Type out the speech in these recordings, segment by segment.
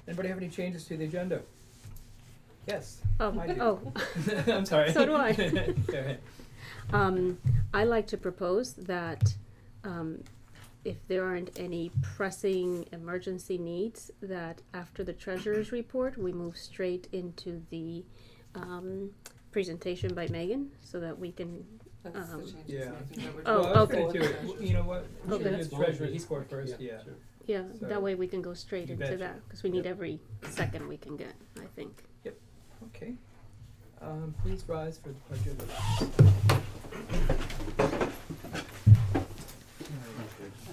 Anybody have any changes to the agenda? Yes. I do. Oh, I'm sorry. So do I. Go ahead. I like to propose that, if there aren't any pressing emergency needs, that after the treasurer's report, we move straight into the, presentation by Megan, so that we can, That's the changes Yeah. making that we're Oh, doing. Well, I was okay. gonna do it, you know what? Okay. The That's treasurer, he scored first, yeah. Sure. yeah, So, that way we can go straight you into betcha. that, cause we need Yep. every second we can get, I think. Okay. Please rise for the pledge of allegiance.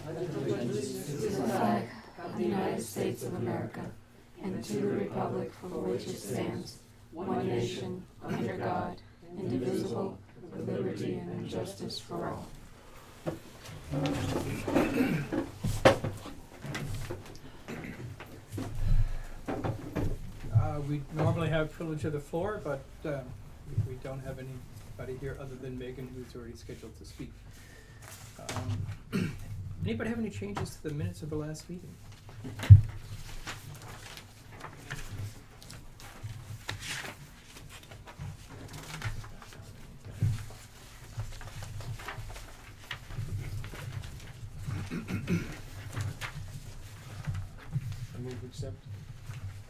Allegiance to the flag of the United States of America and to the republic for which it stands, one nation, under God, indivisible, with liberty and justice for all. We normally have privilege of the floor, but we don't have anybody here other than Megan, who's already scheduled to speak. Anybody have any changes to the minutes of the last meeting? I move to accept.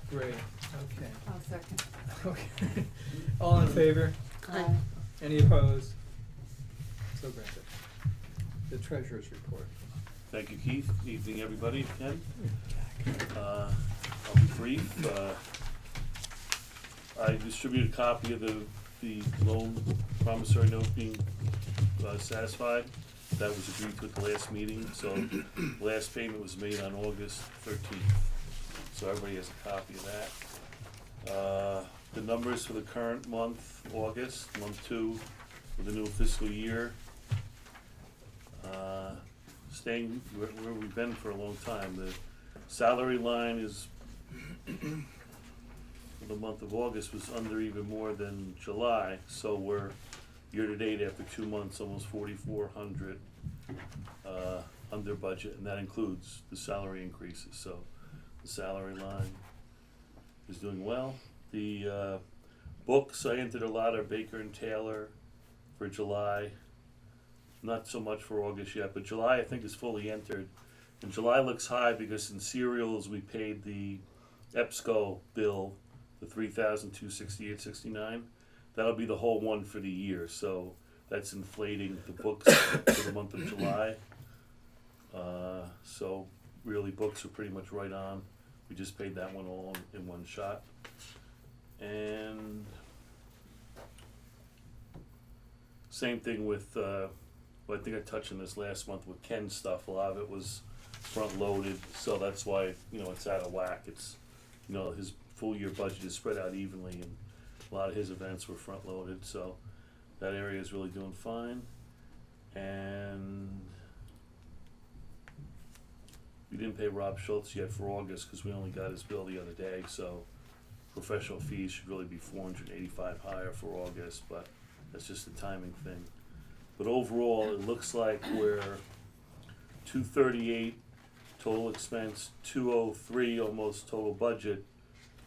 Great, okay. I'll second. Okay. All in favor? Aye. Any opposed? So granted. The treasurer's report. Thank you, Keith. Evening, everybody, again. I'll be brief. I distributed a copy of the loan promissory note being satisfied. That was agreed to at the last meeting, so the last payment was made on August 13th. So everybody has a copy of that. The numbers for the current month, August, month 2, for the new fiscal year, staying where we've been for a long time. The salary line is, for the month of August, was under even more than July, so we're year-to-date after 2 months, almost 4,400 under budget, and that includes the salary increases, so the salary line is doing well. The books, I entered a lot of Baker and Taylor for July. Not so much for August yet, but July I think is fully entered. And July looks high because in cereals we paid the EBSCO bill, the $3,268.69. That'll be the whole one for the year, so that's inflating the books for the month of July. So really books are pretty much right on. We just paid that one all in one shot. And same thing with well, I think I touched on this last month with Ken's stuff. A lot of it was front loaded, so that's why, it's out of whack. It's, his full year budget is spread out evenly, and a lot of his events were front loaded, so that area is really doing fine. And we didn't pay Rob Schultz yet for August because we only got his bill the other day, so professional fees should really be $485 higher for August, but that's just a timing thing. But overall, it looks like we're $238 total expense, $203 almost total budget,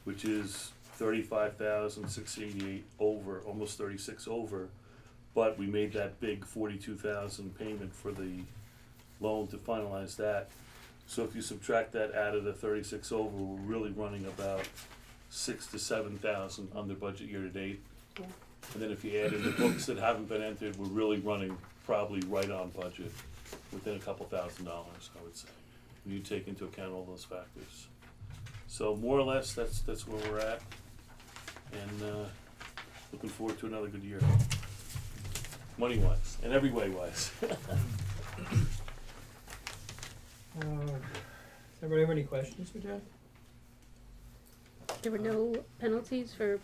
which is $35,688 over, almost 36 over. But we made that big $42,000 payment for the loan to finalize that. So if you subtract that out of the 36 over, we're really running about 6,000 to 7,000 under budget year to date. Yeah. And then if you add in the books that haven't been entered, we're really running probably right on budget, within a couple $1,000, I would say, when you take into account all those factors. So more or less, that's where we're at, and looking forward to another good year, money-wise, and every way-wise. Does everybody have any questions for Jeff? There were no penalties for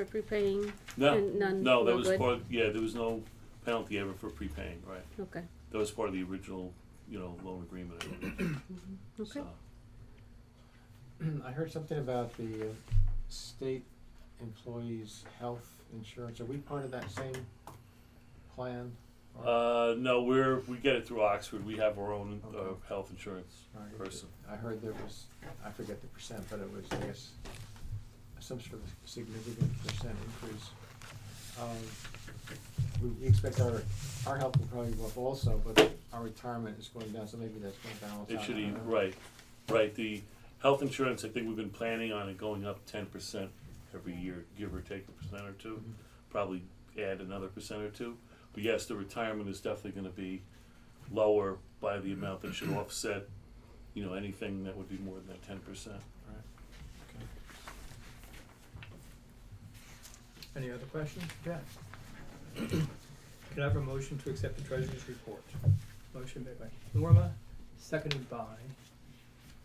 prepaying? No, And none no, that were was good? part, there was no penalty ever for prepaying, right? Okay, That was part of the original, loan agreement. okay. So, I heard something about the state employees' health insurance. Are we part of that same plan? No, we get it through Oxford. We have our own Okay. health insurance Right. person. I heard there was, I forget the percent, but it was, I guess, some sort of significant percent increase. We expect our health will probably go up also, but our retirement is going down, so maybe that's going to balance out. It should I be, don't know. right. The health insurance, I think we've been planning on it going up 10% every year, give or take a percent or two. Mhm. Probably add another percent or two. But yes, the retirement is definitely gonna be lower by the amount that should offset, anything that would be more than that 10%. Right, okay. Any other questions? Jack? Can I have a motion to accept the treasurer's report? Motion made by Norma, seconded by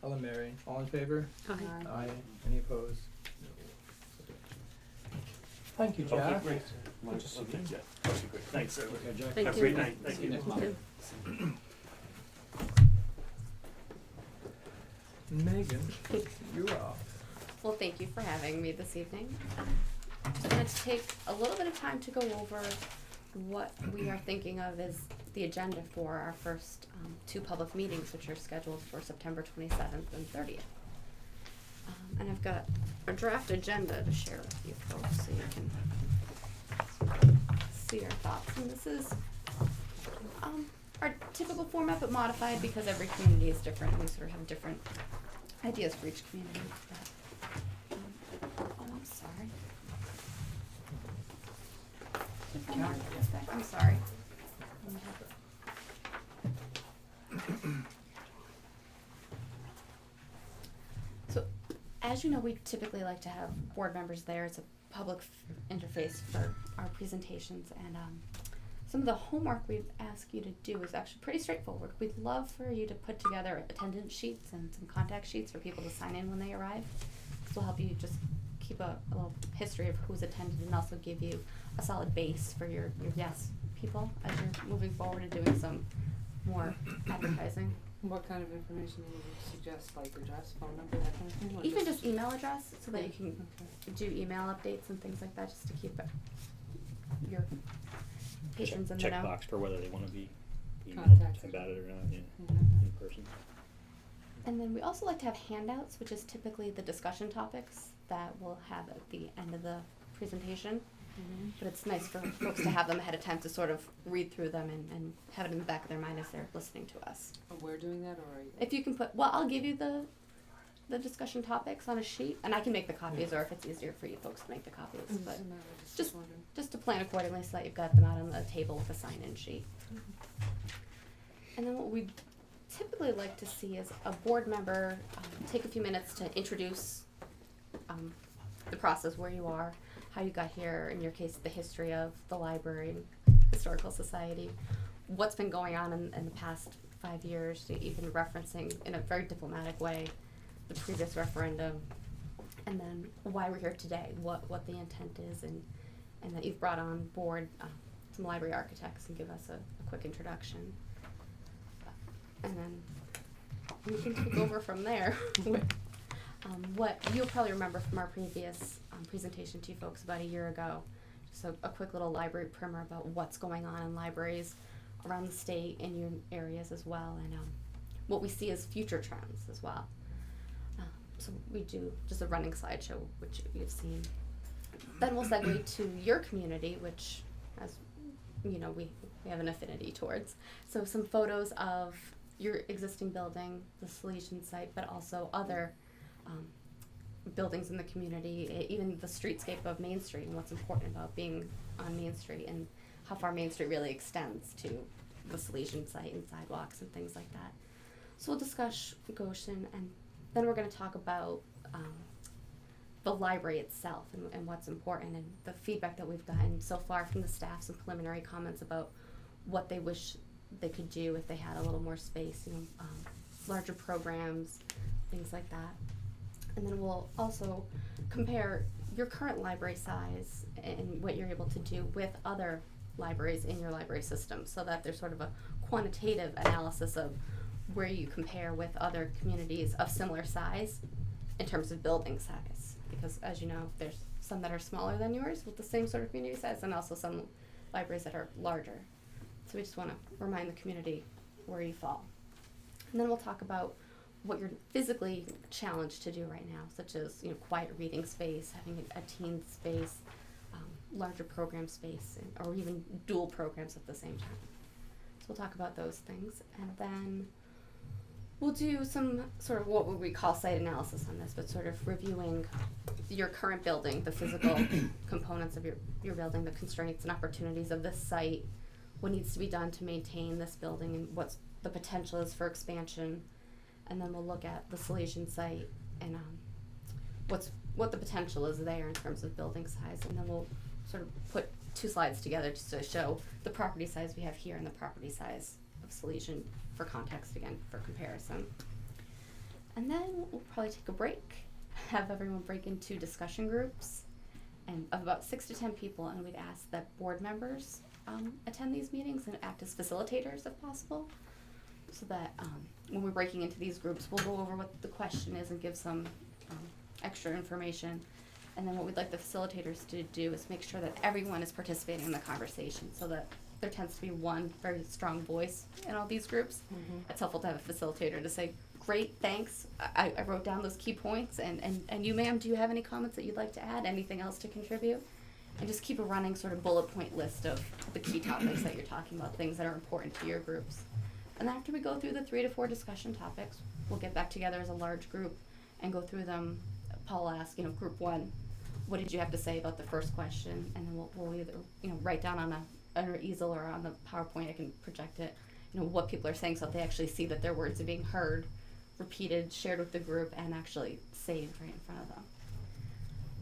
Ellen Mary. All in favor? Aye. Aye. Any opposed? Thank you, Jack. Okay, great. Good to see Okay, you. yeah. Okay, great. Thanks, everybody. Okay, Jack. Thank Have a you. great night. Thank See you you. next month. Megan, you're up. Well, thank you for having me this evening. Just wanted to take a little bit of time to go over what we are thinking of as the agenda for our first two public meetings, which are scheduled for September 27th and 30th. And I've got a draft agenda to share with you folks so you can see our thoughts. And this is our typical format, but modified because every community is different and we sort of have different ideas for each community. Oh, I'm sorry. I'm sorry. So, as you know, we typically like to have board members there. It's a public interface for our presentations, and some of the homework we've asked you to do is actually pretty straightforward. We'd love for you to put together attendance sheets and some contact sheets for people to sign in when they arrive. This will help you just keep a little history of who's attended and also give you a solid base for your yes people as you're moving forward and doing some more advertising. What kind of information do you suggest, like address, phone number, that kind of thing? or Even just email address so that you can Okay. do email updates and things like that just to keep your patrons in the know. Checkbox for whether they want to be emailed Contacted. about it or not in Mhm. person. And then we also like to have handouts, which is typically the discussion topics that we'll have at the end of the presentation. Mhm. But it's nice for folks to have them ahead of time to sort of read through them and have it in the back of their mind as they're listening to us. Oh, we're doing that, or are you? If you can put, well, I'll give you the discussion topics on a sheet, and I can make the copies, or if it's easier for you folks to make the copies, Doesn't but matter, just- wondering. just to plan accordingly so that you've got them out on the table with a sign-in sheet. And then what we typically like to see is a board member take a few minutes to introduce the process, where you are, how you got here, in your case, the history of the library and historical society, what's been going on in the past 5 years, even referencing in a very diplomatic way the previous referendum, and then why we're here today, what the intent is, and that you've brought on board some library architects and give us a quick introduction. And then we can take over from there with what you'll probably remember from our previous presentation to you folks about a year ago. Just a quick little library primer about what's going on in libraries around the state and your areas as well, and what we see as future trends as well. So we do just a running slideshow, which you've seen. Then we'll segue to your community, which, as you know, we have an affinity towards. So some photos of your existing building, the Salesian site, but also other buildings in the community, even the streetscape of Main Street and what's important about being on Main Street and how far Main Street really extends to the Salesian site and sidewalks and things like that. So we'll discuss Goshen, and then we're going to talk about the library itself and what's important, and the feedback that we've gotten so far from the staff, some preliminary comments about what they wish they could do if they had a little more space, larger programs, things like that. And then we'll also compare your current library size and what you're able to do with other libraries in your library system, so that there's sort of a quantitative analysis of where you compare with other communities of similar size in terms of building size. Because as you know, there's some that are smaller than yours with the same sort of community size, and also some libraries that are larger. So we just want to remind the community where you fall. And then we'll talk about what you're physically challenged to do right now, such as, you know, quiet reading space, having a teen space, larger program space, or even dual programs at the same time. So we'll talk about those things, and then we'll do some sort of what would we call site analysis on this, but sort of reviewing your current building, the physical components of your building, the constraints and opportunities of this site, what needs to be done to maintain this building, and what's the potential is for expansion. And then we'll look at the Salesian site and what the potential is there in terms of building size, and then we'll sort of put 2 slides together just to show the property size we have here and the property size of Salesian for context, again, for comparison. And then we'll probably take a break, have everyone break into discussion groups and of about 6 to 10 people, and we'd ask that board members attend these meetings and act as facilitators if possible, so that when we're breaking into these groups, we'll go over what the question is and give some extra information. And then what we'd like the facilitators to do is make sure that everyone is participating in the conversation, so that there tends to be one very strong voice in all these groups. It's helpful to have a facilitator to say, great, thanks, I wrote down those key points, and you, ma'am, do you have any comments that you'd like to add, anything else to contribute? And just keep a running sort of bullet point list of the key topics that you're talking about, things that are important to your groups. And after we go through the 3 to 4 discussion topics, we'll get back together as a large group and go through them. Paul will ask, group 1, what did you have to say about the first question? And then we'll either, write down on an easel or on the PowerPoint, I can project it, what people are saying, so that they actually see that their words are being heard, repeated, shared with the group, and actually saved right in front of them.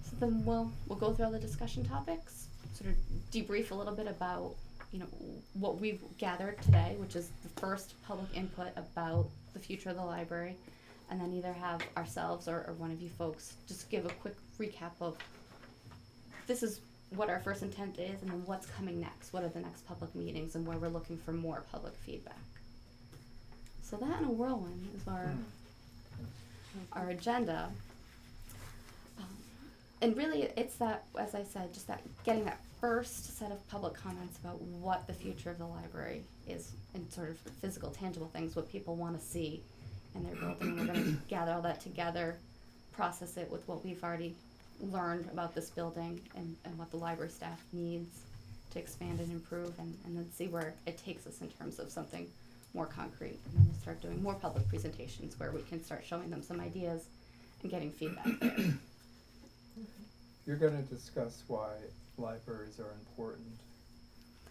So then we'll go through all the discussion topics, sort of debrief a little bit about what we've gathered today, which is the first public input about the future of the library, and then either have ourselves or one of you folks just give a quick recap of this is what our first intent is, and then what's coming next, what are the next public meetings, and where we're looking for more public feedback. So that in a whirlwind is our agenda. And really it's that, as I said, just that getting that first set of public comments about what the future of the library is, and sort of physical, tangible things, what people want to see in their building. We're going to gather all that together, process it with what we've already learned about this building and what the library staff needs to expand and improve, and then see where it takes us in terms of something more concrete. And then we'll start doing more public presentations where we can start showing them some ideas and getting feedback there. You're gonna discuss why libraries are important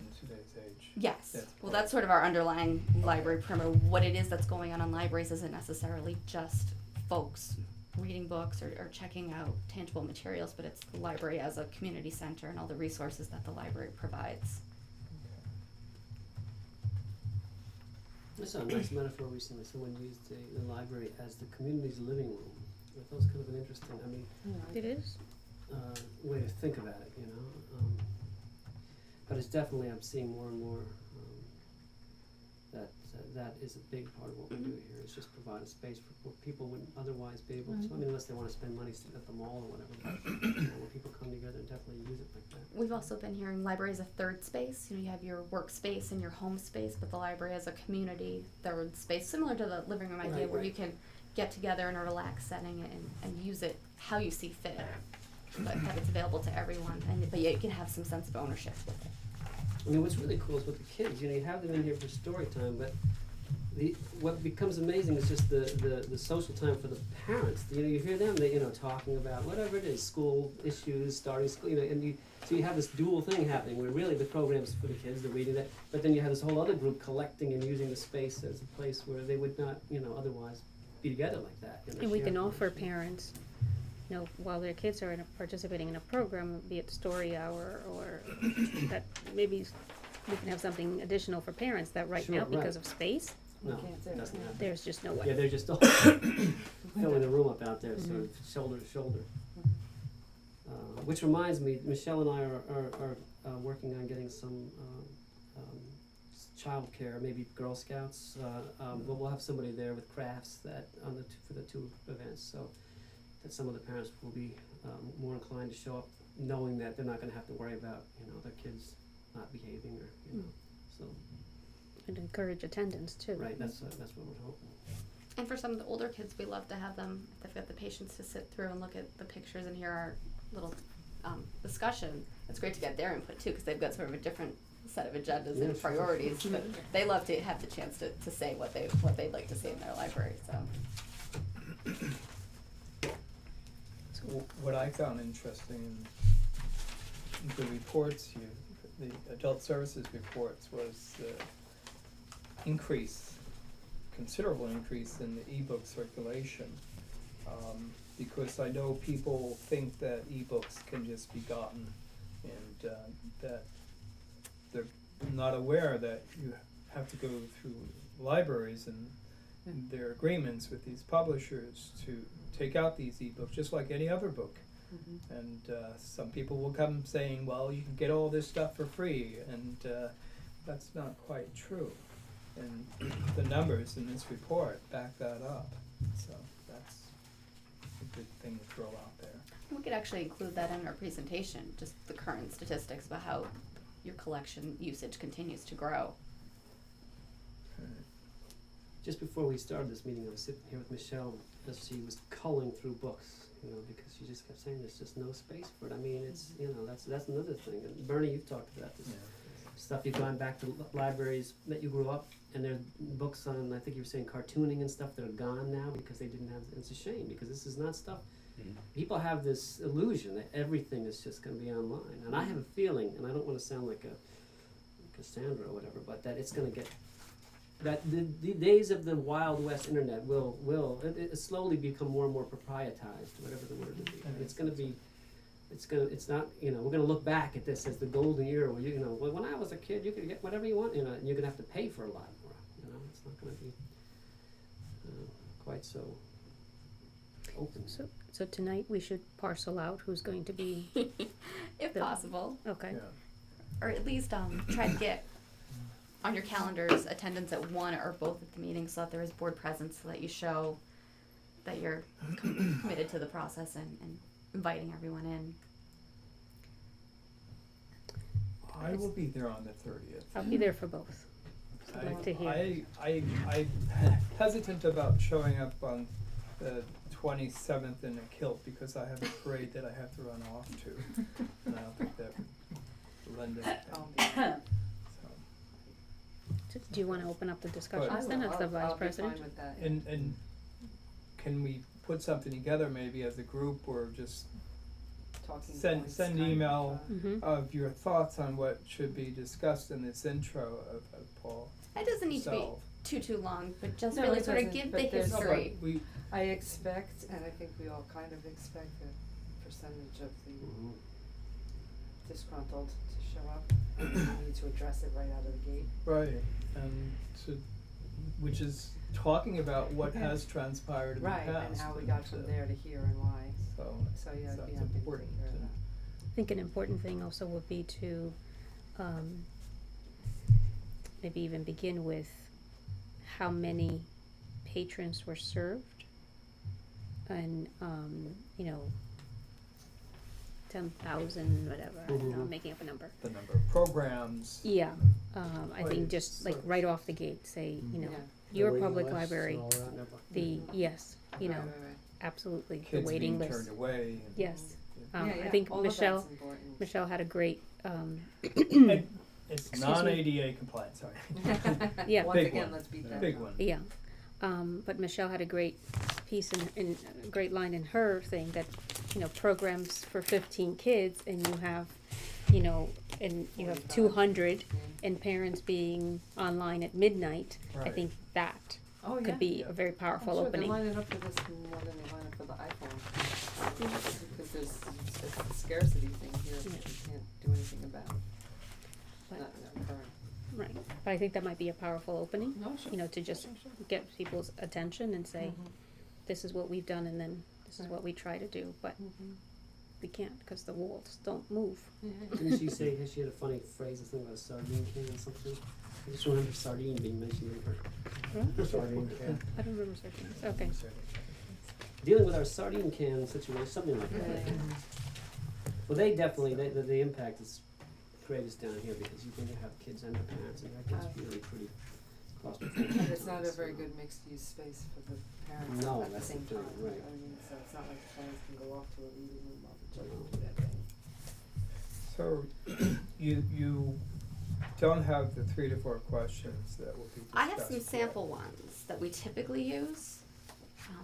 in today's age. Yes. Well, that's sort of our underlying library primer. What it is that's going on in libraries isn't necessarily just folks reading books or checking out tangible materials, but it's the library as a community center and all the resources that the library provides. I saw a nice metaphor recently. Someone used the library as the community's living room. I thought it was kind of an interesting, It is. Way to think about it, But it's definitely, I'm seeing more and more that is a big part of what we do here, is just provide a space for what people wouldn't otherwise be able to. I mean, unless they want to spend money at the mall or whatever, but when people come together and definitely use it like that. We've also been hearing library as a third space. You have your workspace and your home space, but the library as a community third space, similar to the living room idea, where you can get together in a relaxed setting and use it how you see fit, but that it's available to everyone, but yet you can have some sense of ownership with it. I mean, what's really cool is with the kids, you have them in here for story time, but what becomes amazing is just the social time for the parents. You hear them, talking about whatever it is, school issues, starting school, so you have this dual thing happening where really the program's for the kids, the reading that, but then you have this whole other group collecting and using the space as a place where they would not, otherwise be together like that. And we share can offer information. parents, while their kids are participating in a program, be it story hour or that maybe we can have something additional for parents that right Sure, now, right. because of space, No, it doesn't happen. there's just no way. Yeah, they're just all filling the room up out there, sort of shoulder to shoulder. Which reminds me, Michelle and I are working on getting some childcare, maybe Girl Scouts. But we'll have somebody there with crafts for the 2 events, so that some of the parents will be more inclined to show up, knowing that they're not going to have to worry about their kids not behaving or So, And encourage attendance too. right, that's what we're hoping. And for some of the older kids, we love to have them, if they've got the patience to sit through and look at the pictures and hear our little discussion. It's great to get their input too, because they've got sort of a different set of agendas Yeah, and sure. priorities. But they love to have the chance to say what they'd like to see in their library. So What I found interesting in the reports the adult services reports was the considerable increase in the ebook circulation. Because I know people think that ebooks can just be gotten and that they're not aware that you have to go through libraries and their agreements with these publishers to take out these ebooks, just like any other book. And some people will come saying, well, you can get all this stuff for free, and that's not quite true. And the numbers in this report back that up, so that's a good thing to throw out there. we could actually include that in our presentation, just the current statistics about how your collection usage continues to grow. Just before we started this meeting, I was sitting here with Michelle as she was culling through books, because she just kept saying there's just no space for it. I mean, it's, that's another thing. And Bernie, you've talked about this stuff. You've gone back to libraries that you grew up, and there are books on, I think you were saying cartooning and stuff that are gone now because they didn't have, it's a shame, because this is not stuff. People have this illusion that everything is just gonna be online. And I have a feeling, and I don't wanna sound like a Cassandra or whatever, but that it's gonna get, that the days of the Wild West internet will it slowly become more and more proprietized, whatever the word would be. It's not, we're gonna look back at this as the golden era where when I was a kid you could get whatever you want, and you're gonna have to pay for a lot more. It's not gonna be quite so open. So tonight we should parcel out who's going to be, If The- possible. okay. Yeah. Or at least try to get on your calendars attendance at one or both of the meetings so that there is board presence, so that you show that you're committed to the process and inviting everyone in. I will be there on the 30th. I'll be there for both. I'd like to hear. I'm hesitant about showing up on the 27th in a kilt because I have a parade that I have to run off to, and I don't think that would lend anything. Do you wanna open up the discussions I then as the vice president? And can we put something together maybe as a group or just send email Mm-hmm. of your thoughts on what should be discussed in this intro of Paul It doesn't need to be Self. too long, but just No, really it sort of doesn't, give but the there's- No, but history. we, I expect, and I think we all kind of expect, a percentage of the Mhm. disgruntled to show up. We need to address it right out of the gate. right, and which is talking about what has transpired in the Right, past. and how we got from there to here and why. So, So, yeah, so it'd be it's happy to important take care of to- that. I think an important thing also would be to, maybe even begin with how many patrons were served. And, 10,000, whatever, I don't know, I'm Mhm. making up a number. the number of programs. Yeah, I Right, think just like so- right off the gate, say, Yeah. your public library, the, Mhm. yes, Right. absolutely, the Kids waiting being list. turned away. And, Yes. Yeah, I yeah, think all of Michelle, that's important. Michelle had a great, and it's Excuse me. non-ADA compliant, sorry. Yeah. Once Big again, one. let's beat that. Big drum. one. yeah, but Michelle had a great piece in a great line in her thing that, programs for 15 kids and you have, and you have 45. 200 Yeah. and parents being online at midnight. I Right. think that Oh, yeah. could be Yeah. a very powerful I'm sure opening. they're lining up for this more than they line up for the iPhone. Because there's a scarcity thing here that you can't do anything about. But- Not current. Right, but I think that might be a powerful opening, No, sure. to just get people's attention and say, Mhm. this is what we've done and then this is Right. what we try to do, but Mhm. we can't because the walls don't move. Didn't she say, she had a funny phrase, something about a sardine can or something? I just remember sardine being mentioned in her. Sardine can. I don't remember certain things, okay. Dealing with our sardine can situation, something like that. Yeah. Well, they definitely, the impact is greatest down here because when you have kids and the parents, and that gets really pretty claustrophobic. And it's not a very good mixed-use space for the parents No, at the that's the same thing, time. right. I mean, so it's not like the parents can go off to a reading room while the children do that thing. So, you don't have the 3 to 4 questions that will be discussed. I have some today. sample ones that we typically use,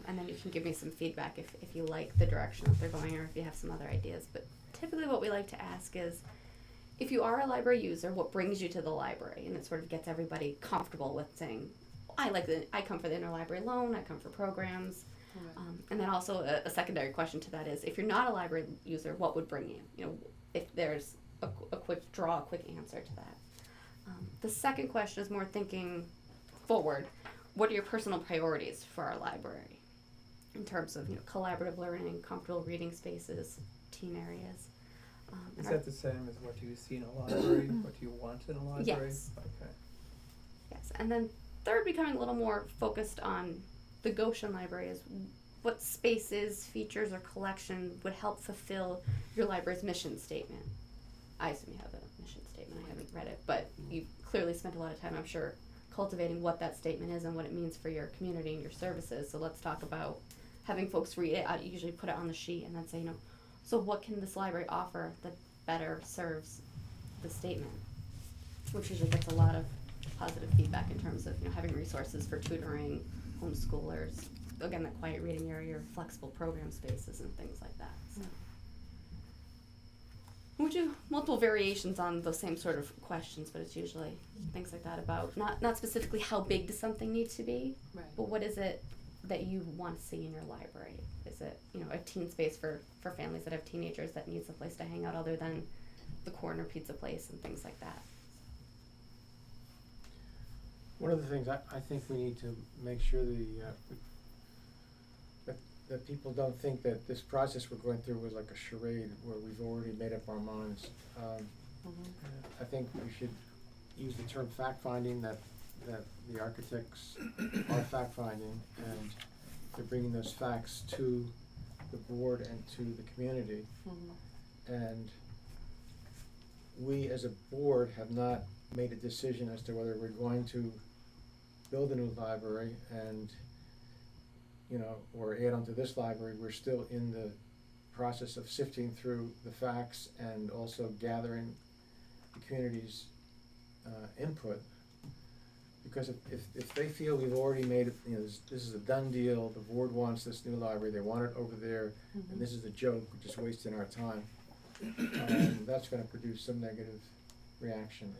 and then you can give me some feedback if you like the direction that they're going or if you have some other ideas. But typically what we like to ask is, if you are a library user, what brings you to the library? And it sort of gets everybody comfortable with saying, I come for the interlibrary loan, I come for programs. And then also a secondary question to that is, if you're not a library user, what would bring you? You know, if there's a quick answer to that. The second question is more thinking forward. What are your personal priorities for our library in terms of, you know, collaborative learning, comfortable reading spaces, teen areas? Is that the same as what do you see in a library? What do you want in a library? Yes. Okay. Yes, and then third, becoming a little more focused on the Goshen Library is what spaces, features, or collection would help fulfill your library's mission statement. I assume you have a mission statement. I haven't read it, but you've clearly spent a lot of time, I'm sure, cultivating what that statement is and what it means for your community and your services. So let's talk about having folks read it. I usually put it on the sheet and then say, you know, so what can this library offer that better serves the statement? Which usually gets a lot of positive feedback in terms of, you know, having resources for tutoring, homeschoolers, again, that quiet reading area, or flexible program spaces and things like that. So. We do multiple variations on those same sort of questions, but it's usually things like that about not specifically how big does something need to be, Right. but what is it that you want to see in your library? Is it, you know, a teen space for families that have teenagers that needs a place to hang out other than the corner pizza place and things like that? One of the things I think we need to make sure that people don't think that this process we're going through was like a charade where we've already made up our minds. I think we should use the term fact-finding, that the architects are fact-finding, and they're bringing those facts to the board and to the community. And we as a board have not made a decision as to whether we're going to build a new library and, you know, or add on to this library. We're still in the process of sifting through the facts and also gathering the community's input. Because if they feel we've already made it, you know, this is a done deal, the board wants this new library, they want it over there, and this is a joke, we're just wasting our time, that's gonna produce some negative reaction.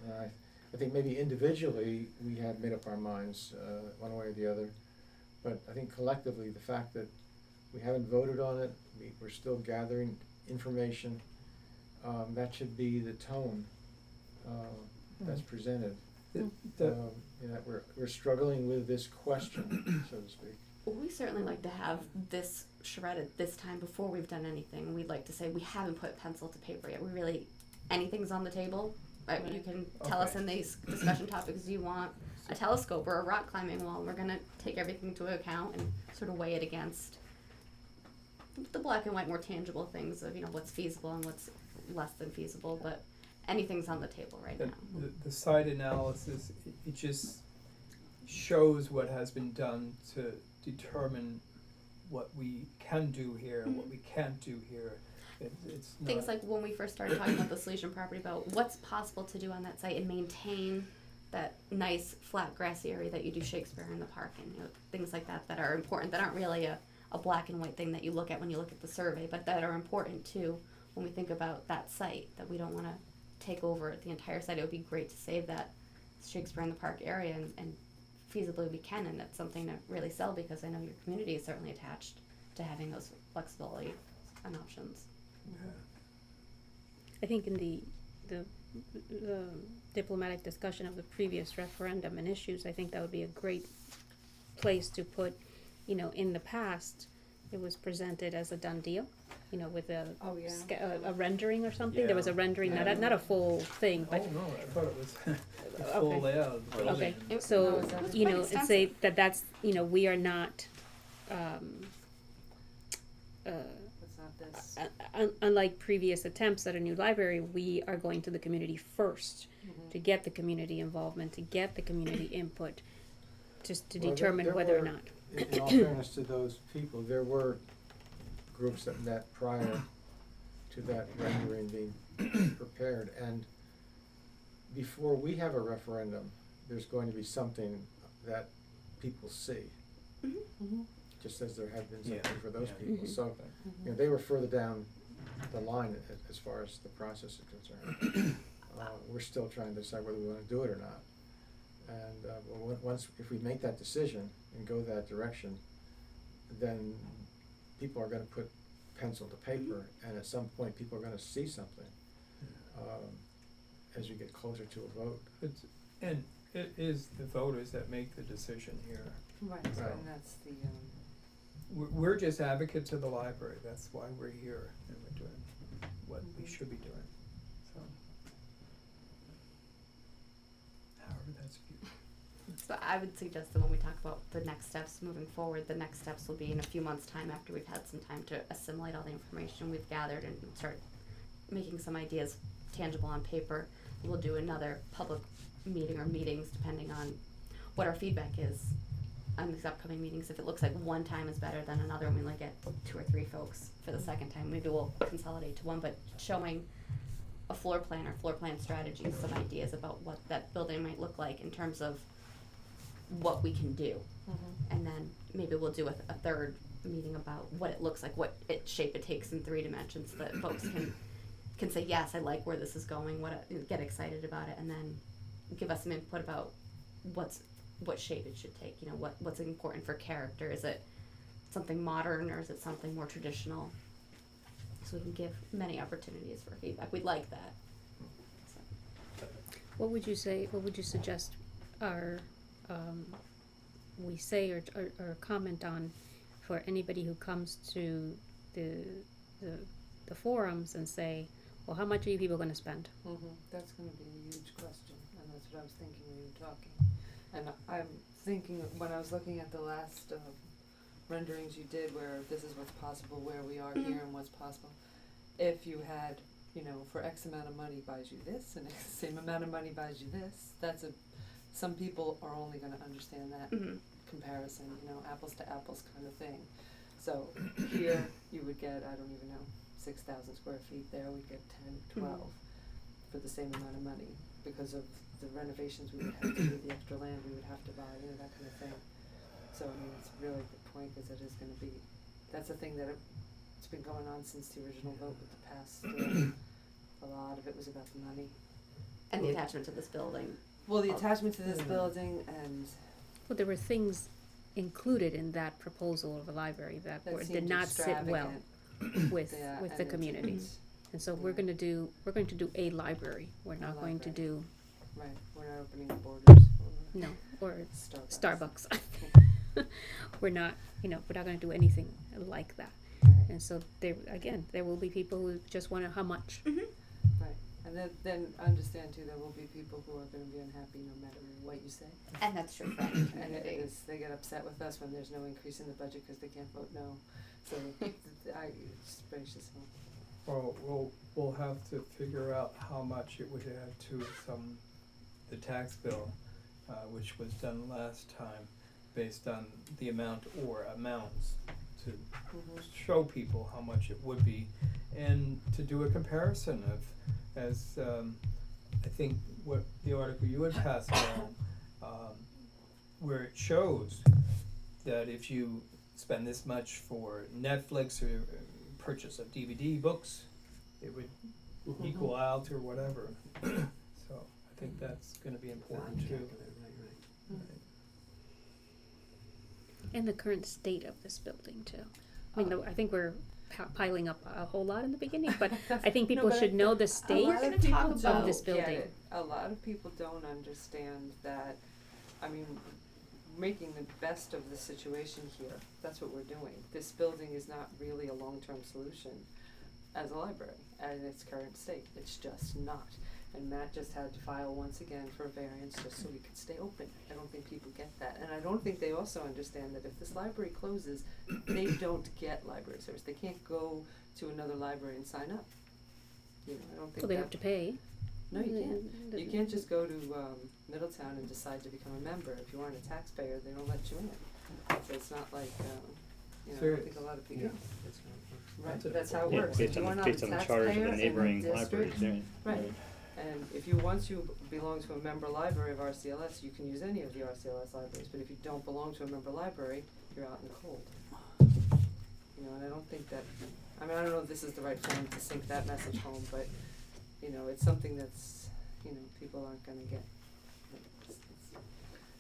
I think maybe individually, we had made up our minds, one way or the other, but I think collectively, the fact that we haven't voted on it, we're still gathering information, that should be the tone, that's presented. You know, that we're struggling with this question, so to speak. Well, we certainly like to have this shredded this time before we've done anything. We'd like to say we haven't put pencil to paper yet. We really, anything's on the table. You can tell us in these discussion topics, do you want a telescope or a rock climbing wall? We're gonna take everything into account and sort of weigh it against the black and white, more tangible things of, you know, what's feasible and what's less than feasible, but anything's on the table right now. The site analysis, it just shows what has been done to determine what we can do here, what we can't do here. It's not. Things like when we first started talking about the Salesian property, about what's possible to do on that site and maintain that nice flat grassy area that you do Shakespeare in the park, and, you know, things like that that are important, that aren't really a black and white thing that you look at when you look at the survey, but that are important too when we think about that site, that we don't want to take over the entire site. It would be great to save that Shakespeare in the Park area, and feasibly we can, and that's something to really sell, because I know your community is certainly attached to having those flexibility and options. I think in the diplomatic discussion of the previous referendum and issues, I think that would be a great place to put, you know, in the past, it was presented as a done deal, you know, with a a rendering or something. There was a rendering, not a full thing, but Oh, no, I thought it was the full layout of the building. okay. It- So, it was you quite know, extensive. say that's, you know, we are not, It's not this. Unlike previous attempts at a new library, we are going to the community first to get the community involvement, to get the community input, just to Well, determine there whether or were- not. In all fairness to those people, there were groups that met prior to that rendering being prepared, and before we have a referendum, there's going to be something that people see, just as there had been Yeah, something for those yeah. people, so, you know, they were further down the line as far as the process is concerned. We're still trying to decide whether we wanna do it or not. And, once, if we make that decision and go that direction, then people are gonna put pencil to paper, and at some point, people are gonna see something, as you get closer to a vote. It's, and it is the voters that make the decision here. Right, Right. and that's the, We're just advocates of the library, that's why we're here, and we're doing what we should be doing, so. However, that's viewed. So I would suggest that when we talk about the next steps moving forward, the next steps will be in a few months' time after we've had some time to assimilate all the information we've gathered and start making some ideas tangible on paper. We'll do another public meeting or meetings depending on what our feedback is on these upcoming meetings. If it looks like one time is better than another and we only get 2 or 3 folks for the second time, maybe we'll consolidate to one, but showing a floor plan or floor plan strategies, some ideas about what that building might look like in terms of what we can do. And then maybe we'll do a third meeting about what it looks like, what shape it takes in 3 dimensions, so that folks can say, yes, I like where this is going, get excited about it, and then give us some input about what shape it should take, you know, what's important for character. Is it something modern or is it something more traditional? So we can give many opportunities for feedback. We'd like that. So. What would you suggest we say or comment on for anybody who comes to the forums and say, well, how much are you people gonna spend? That's gonna be a huge question, and that's what I was thinking when you were talking. And I'm thinking, when I was looking at the last renderings you did, where this is what's possible, where we are here and what's possible, if you had, you know, for X amount of money buys you this, and the same amount of money buys you this, some people are only gonna understand that comparison, you know, apples to apples kind of thing. So here, you would get, I don't even know, 6,000 square feet. There we'd get 10, 12 for the same amount of money, because of the renovations we would have to do, the extra land we would have to buy, you know, that kind of thing. So, I mean, it's a really good point, because it is gonna be, that's a thing that it's been going on since the original vote with the past. A lot of it was about the money. And the attachment to this building. Well, the attachment to this building, and Well, there were things included in that proposal of a library that that did seemed not sit well extravagant. with Yeah, the and community. it's- And so we're going to do a library. We're not going to library. do Right, we're not opening the borders or Starbucks. Starbucks. we're not going to do anything like that. Right, And so there will be people who just want to how much. right. And then understand too, there will be people who are gonna be unhappy no matter what you say. And that's true for any And it community. is, they get upset with us when there's no increase in the budget because they can't vote no. So it's gracious. Well, we'll have to figure out how much it would add to the tax bill, which was done last time, based on the amount or amounts, to show people how much it would be, and to do a comparison of, as I think what the article you had passed along, where it shows that if you spend this much for Netflix or purchase of DVD books, it would equal out or whatever. So I think that's gonna be important too. Right. And the current state of this building too. I mean, I think we're piling up a whole lot in the beginning, but I think people should know the state A lot of gonna talk people about don't this get building. it. A lot of people don't understand that, I mean, making the best of the situation here, that's what we're doing. This building is not really a long-term solution as a library in its current state. It's just not. And Matt just had to file once again for a variance just so we could stay open. I don't think people get that. And I don't think they also understand that if this library closes, they don't get library service. They can't go to another library and sign up. You know, I don't think Well, they that. have to pay. No, you can't. You can't just go to Middletown and decide to become a member. If you aren't a taxpayer, they don't let you in. So it's not like, you know, I don't think a lot of people. Yeah. Right, that's how it Yeah, works. based If you on are the, not a based on the taxpayer charters of the in neighboring district, libraries, they're- right. And if you, once you belong to a member library of RCLS, you can use any of the RCLS libraries, but if you don't belong to a member library, you're out in the cold. You know, and I don't think that, I mean, I don't know if this is the right form to sink that message home, but, you know, it's something that's, you know, people aren't gonna get.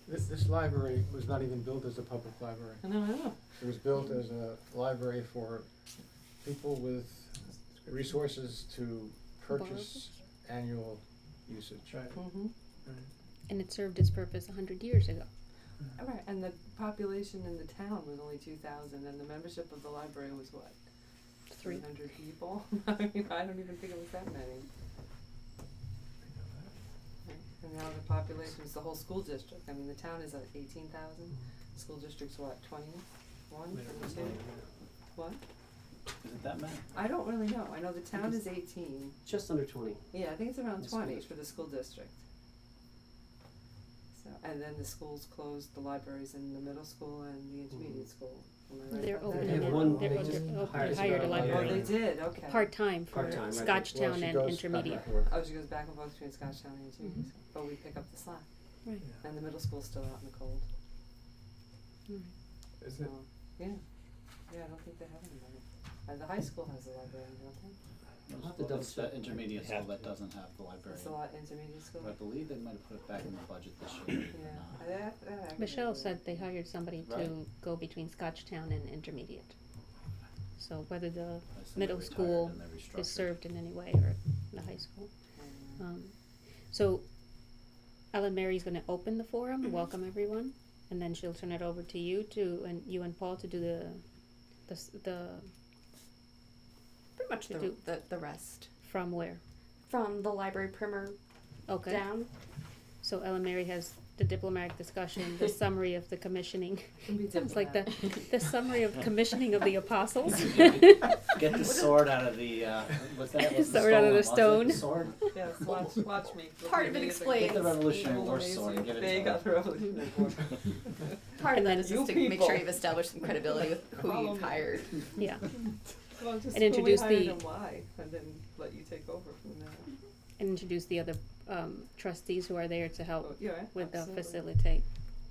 This library was not even built as a public library. I know. It was built as a library for people with resources to purchase annual usage. Right. Mm-hmm. And it served its purpose 100 years ago. Right, and the population in the town was only 2,000, and the membership of the library was what? 300 people? I mean, I don't even think it was that many. And now the population is the whole school district. I mean, the town is at 18,000. School district's what, 21, 22? What? Is it that many? I don't really know. I know the town is 18. Just under 20. Yeah, I think it's around The school 20 for district. the school district. So, and then the schools closed the libraries in the middle school and the intermediate school. Am I right They're about that? opening They have it. one- They're they open- just open- hired hired a a Oh, librarian. they did, okay. Part-time for Part-time, right. Scotchtown Well, she and goes back Intermediate. and forth. Oh, she goes back and forth between Scotchtown and intermediate school. But we pick up the slack. Right. And the middle school's still out in the cold. Right. Is So, it, yeah. Yeah, I don't think they have anybody. The high school has a librarian, don't they? I'll have to double It's the check. intermediate Have school that to. doesn't have the library. It's a lot intermediate school. I believe they might have put it back in the budget this year. Yeah. Michelle said they hired somebody to Right. go between Scotchtown and Intermediate. So whether the I assume they middle retired school and they restructured. is served in any way or the high school. So Ellen Mary's gonna open the forum, welcome everyone, and then she'll turn it over to you and you and Paul to do the Pretty much To do- the rest. from where? From the library primer Okay. down. So Ellen Mary has the diplomatic discussion, the summary of the commissioning. Sounds like the summary of commissioning of the apostles. Get the sword out of the, what's that? What's Sword out of the stone? Was it stone. the sword? Yes, watch me. Part of it explains. Get the Revolutionary People War amaze sword you. and give it There you to go, them. the Revolutionary War. Part of And that then is you just to make people. sure you've established some credibility with who Follow you've me. hired. Yeah. Well, just And introduce who we hired the- and why, and then let you take over from there. And introduce the other trustees who are there to Oh, help yeah, with the absolutely. facilitate.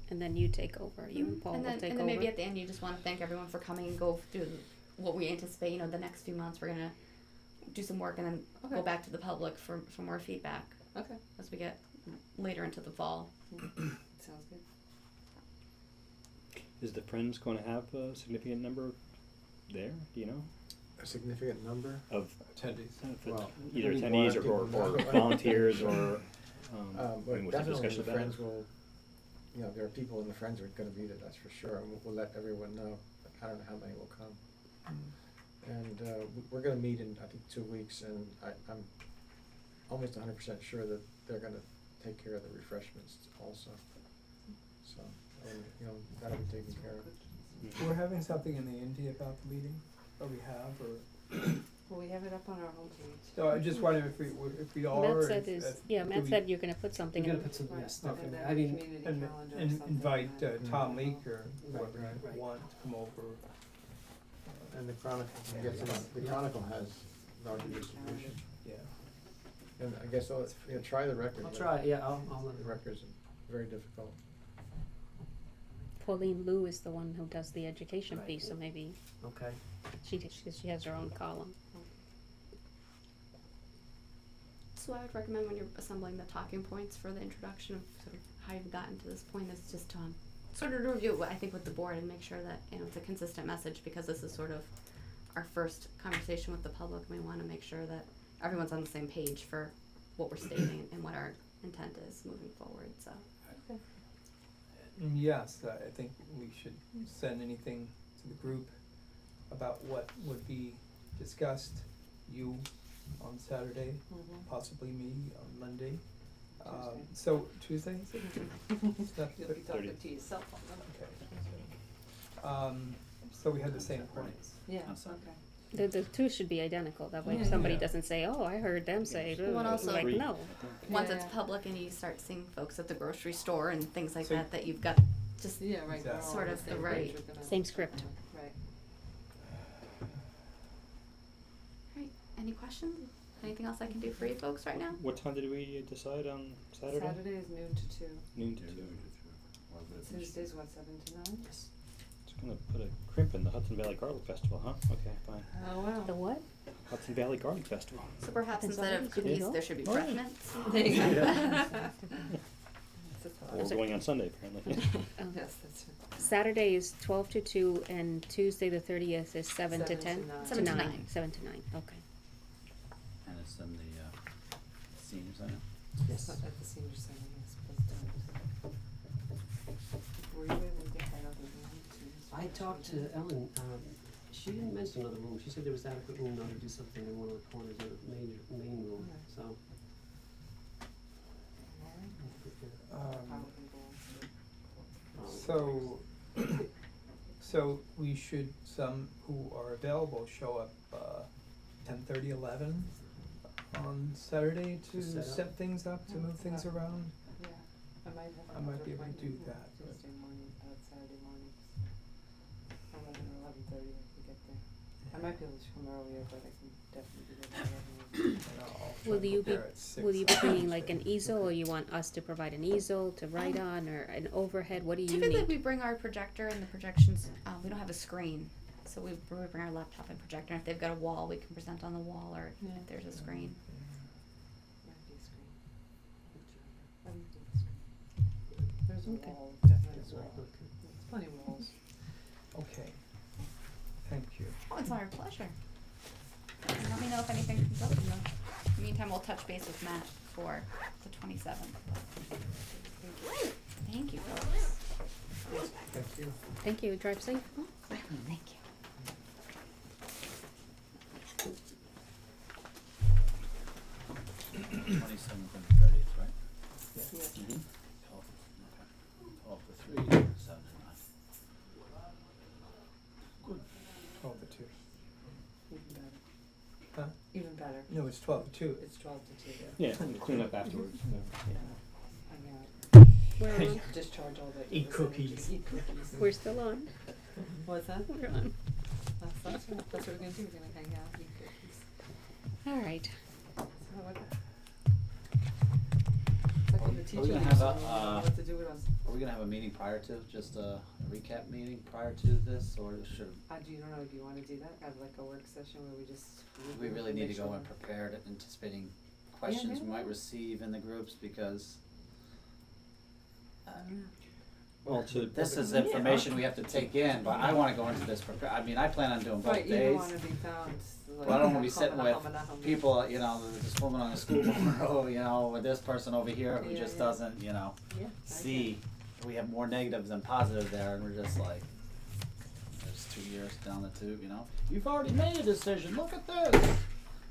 And then you take over, you and Paul And will then, take and over. then maybe at the end you just want to thank everyone for coming and go through what we anticipate. You know, the next few months we're gonna do some work and then go Okay. back to the public for more feedback Okay, as we get later into the fall. sounds good. Is the Friends going to have a significant number there? Do you know? A significant number? Of attendees? Well, either maybe attendees one or people. volunteers or, I mean, But was there definitely discussion the about Friends it? will, you know, there are people in the Friends who are gonna be there, that's for sure, and we'll let everyone know. I don't know how many will come. And we're gonna meet in, I think, 2 weeks, and I'm almost 100% sure that they're gonna take care of the refreshments also. So, and, you know, that'll be taken care of. We're having something in the Indy about the meeting, or we have, or, Well, we have it up on our homepage. so I just wonder if we are, or Matt said if, yeah, do Matt we- said you're gonna put something We're in. gonna put some Right. stuff in And there. then I a mean, community and, calendar or and something invite like that. Tom Leak or whoever Right, you right. want to come over. And the Chronicle, I guess, the Chronicle has larger distribution. Yeah. And I guess I'll, try the record. I'll but try, yeah, I'll let The record's very difficult. Pauline Liu is the one who does the education Right. piece, so maybe Okay. she has her own column. So I would recommend when you're assembling the talking points for the introduction of sort of how you've gotten to this point is just sort of to review what I think with the board and make sure that it's a consistent message because this is sort of our first conversation with the public. We want to make sure that everyone's on the same page for what we're stating and what our intent is moving forward. So Yes, I think we should send anything to the group about what would be discussed. You on Saturday, Mhm. possibly me on Monday. Tuesday. So Tuesday, is it? Is that You'll the- be talking 30th. to yourself on that. Okay. So we had the same points. Yeah, On Sunday. okay. The two should be identical, that way if Yeah. somebody Yeah. doesn't say, oh, I heard them say, Well, and also- like, Three, no. I think. Once it's Yeah. public and you start seeing folks at the grocery store and things like So- that, that you've got just Yeah, right, we're Exactly. all Sort on of the the same right- page, we're gonna- Same script. Right. Right, any questions? Anything else I can do for you folks right now? What time did we decide on Saturday? Saturday is noon to 2. Noon to 2. Tuesday's what, 7 to 9? It's gonna put a crimp in the Hudson Valley Garlic Festival, huh? Okay, fine. Oh, wow. The what? Hudson Valley Garlic Festival. So perhaps Happens instead already? of Did you cookies, go? there should be Oh, yeah. refreshments. There you go. Yeah. That's a thought. Or we're going on Sunday, apparently. Oh. Yes, that's right. Saturday is 12 to 2 and Tuesday the 30th is 7 to 7 to 10? 9. 7 to 9. 7 to 9, okay. And it's in the senior center. It's not at the senior center, it's supposed to. Were you able to get that other room to? I talked to Ellen, she didn't mention another room, she said there was adequate room now to do something in one of the corners of the main room, Okay. so. So, we should, some who are available, show up 10:30, 11 on Saturday to To set up. set things up, to move things around. Yeah, I might have. I might another be able to do appointment that, but- Tuesday morning, Saturday mornings. 11:30, I can get there. I might be able to come earlier, but I can definitely be there by 11. And I'll try Will to you be, prepare at 6 will you be on bringing like an Tuesday. easel, or you want us to provide an easel to write on, or an overhead, what do you Typically, need? we bring our projector and the projections, we don't have a screen. So we bring our laptop and projector. If they've got a wall, we can present on the wall, or Yeah. if there's a screen. Might be a screen. I might be a screen. There's a Okay. wall, definitely a wall. There's plenty of walls. Okay, thank you. Oh, it's our pleasure. And let me know if anything comes up in the meantime. We'll touch base with Matt for the 27th. Thank you, folks. Thank you. Thank you, drive safe. Thank you. Twenty-seventh and thirtieth, right? Yes. Yes. Mm-hmm. 12 to 3, 7 to 9. Good. 12 to 2. Even better. Huh? Even better. No, it's 12 to 2. It's 12 to 2. Yeah, and clean up afterwards. I know. We're on, Discharge all that. Eat useless energy. cookies. Eat cookies. we're still on, What's that? we're on. That's what we're gonna do. We're gonna hang out, eat cookies. All right. So what? It's like when the teacher gonna leaves, have so a, we don't know what to do with us. Are we gonna have a meeting prior to, just a recap meeting prior to this, or should, Do you don't know, do you wanna do that? Have like a work session where we just. we really need make to go sure- in prepared, anticipating questions we maybe. might receive in the groups, because Well, to. this is information we have to take in, but I wanna go into this prepared, I mean, I plan on doing both Right, you don't days. wanna be found like. But I don't wanna be sitting with humana. people, you know, this woman on the school board, oh, you know, with this person over here who Yeah, just yeah. doesn't, you know, Yeah, I see, we have more negatives than positive there, and we're just like, there's 2 years down the tube, you know, you've already made a decision, look at this,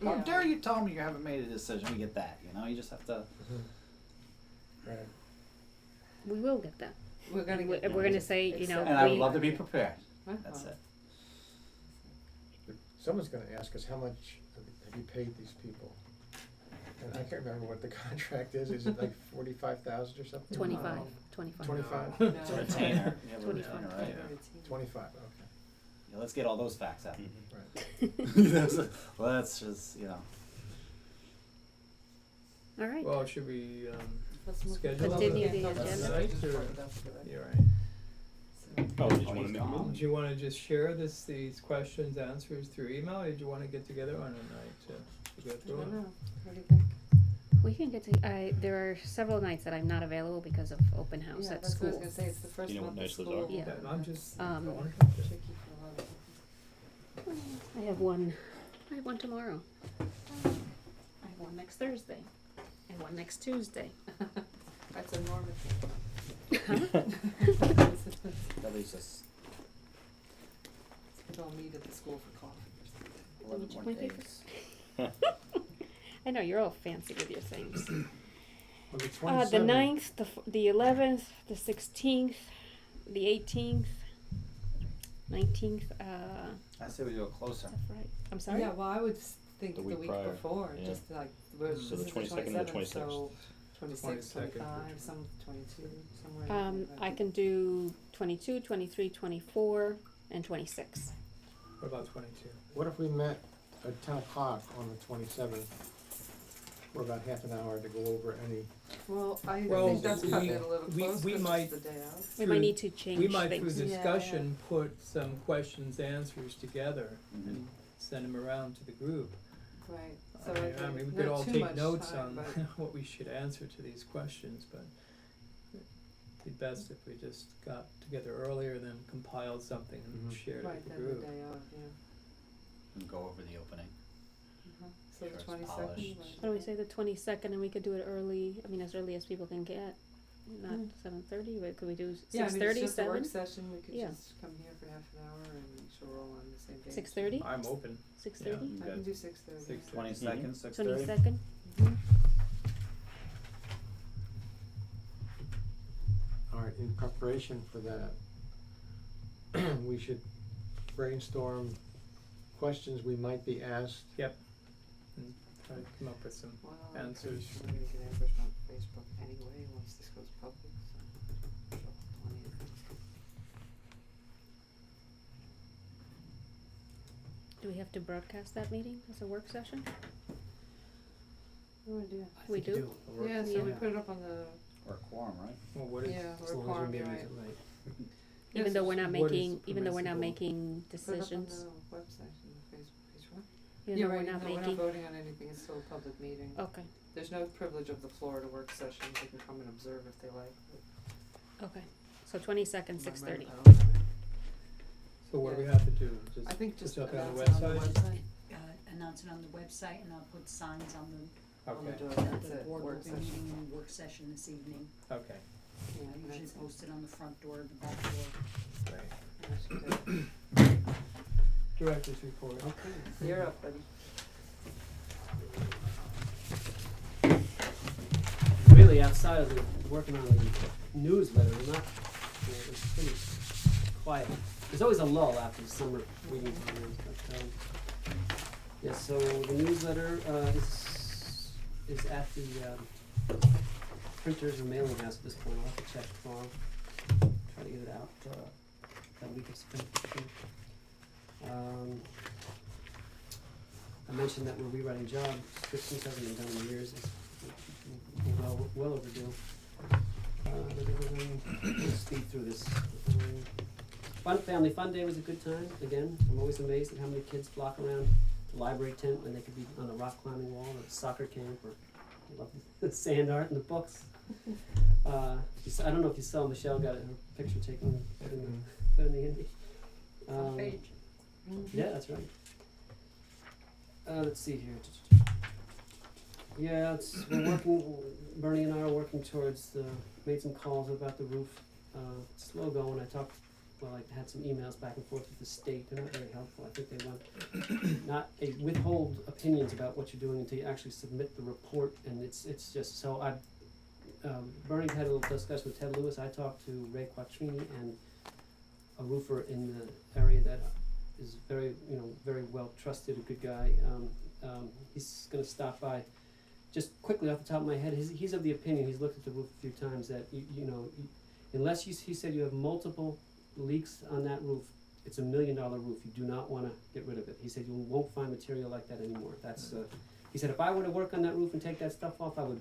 how Yeah. dare you tell me you haven't made a decision, we get that, you know, you just have to, Right. We will get that. We're gonna get. We're gonna say, you know, and I would we, love to be prepared, Huh? that's it. Someone's gonna ask us, how much have you paid these people? And I can't remember what the contract is it like 45,000 or something? 25. 25? No. It's a retainer, you have a 25. retainer, right? Yeah. 25, okay, Yeah, let's get all those facts out. right. Let's just, you know. all right. Well, should we, Let's move. Schedule Continue it? the Let's agenda. Tonight, just or- talk about it, right? You're right. So- Oh, did you Oh, wanna he's make a gone. Do you wanna just share these questions, answers through email, or do you wanna get together on a night to go I through don't it? know, what do you think? We can get to, there are several nights that I'm not available because of open house Yeah, at that's what I school. was gonna say, it's the first You know what month of nights those school. are? Yeah. Yeah, I'm just Um, going. Tricky for a lot of I have one tomorrow. I have one next Thursday, and one next Tuesday. people. That's a normal That leaves us Don't meet at the school for coffee or something. 11 check more my papers? days. I know, you're all fancy with your things. Well, the The 27th 9th, the 11th, the 16th, the 18th, 19th, I say we do it closer. that's right. I'm sorry? Yeah, well, I would think The the week week prior, before, yeah. just like, we're, So this the is the 22nd and the 27th, so 26th. 26, 22nd. 25, some 22, somewhere in there. I can do 22, 23, 24, and 26. What about 22? What if we met at 10 o'clock on the 27th for about half an hour to go over any? Well, I Well, think that's cutting we- it a little we- close, we 'cause might- it's the day out. We might need to change We might, things. through Yeah, discussion, put some questions, answers together Mhm. and send them around to the group. Right, so I mean, we could not all too take much notes time, on but what we should answer to these questions, but it'd be best if we just got together earlier, then compiled something and Mhm. shared it right with the then the group. day out, yeah. And go over the opening. So Sure the it's 22nd. polished. Why don't we say the 22nd, and we could do it early, I mean, as early as people can get, not Mm. 7:30, but could we do Yeah, I mean, 6:30, it's just a 7? work session, we could Yeah. just come here for half an hour and make sure we're all on the same page. 6:30? I'm open. 6:30? You I got can do 6:30. 6:30. 22nd, 6:30? 22nd? All right, in preparation for that, we should brainstorm questions we might be asked. Yep. And try to come up with some Well, I'm pretty answers. sure we're gonna get ambushed on Facebook anyway, once this goes public, so there's plenty of things. Do we have to broadcast that meeting as a work session? What do we do? We do? A work- Yeah, so we Yeah. put it up on the, Or a quorum, right? Well, what is, yeah, As or long as quorum, we're you're meeting right. it right. Even Yes, though we're not what is making, even though we're not permissible? making Put it decisions, up on the website, on the Facebook page, what? even Yeah, though right, we're even not though we're not making, voting on anything, it's still a public meeting. okay, There's no privilege of the floor at a work session, they can come and observe if they like, but. okay. So 22nd, Am I 6:30. right about that? so what do we Yeah. have to do? I think just up announce on it the on the website? website. Announce it on the website, and I'll put signs on the, On the Okay, door, that that's the it, board will work be session. meeting in work session this evening. okay, Yeah, I usually that's it. post it on the front door, the back door. great. That should do it. Director's report. Okay, you're up, buddy. Really, outside of the, working on the newsletter, we're not, it's pretty quiet. There's always a lull after the summer meetings, but, yeah, so the newsletter, is at the, printers and mailing house at this point. I'll have to check tomorrow, try to get it out, that week of spring. I mentioned that we're rewriting job descriptions, hasn't been done in years, it's well overdue. We'll speed through this. Family fun day was a good time, again, I'm always amazed at how many kids flock around the library tent when they could be on a rock climbing wall or a soccer camp, or I love the sand art and the books. I don't know if you saw, Michelle got her picture taken, put in the Indy. Page. Yeah, that's right. Let's see here. Yeah, we're working, Bernie and I are working towards, made some calls about the roof. It's slow going, I had some emails back and forth with the state, they're not very helpful, I think they want, withhold opinions about what you're doing until you actually submit the report, and it's just, so Bernie had a little discussion with Ted Lewis, I talked to Ray Quattrini and a roofer in the area that is very well trusted, a good guy. He's gonna stop by. Just quickly off the top of my head, he's of the opinion, he's looked at the roof a few times, that unless he said you have multiple leaks on that roof, it's $1 million roof. You do not want to get rid of it. He said you won't find material like that anymore. That's he said if I were to work on that roof and take that stuff off, I would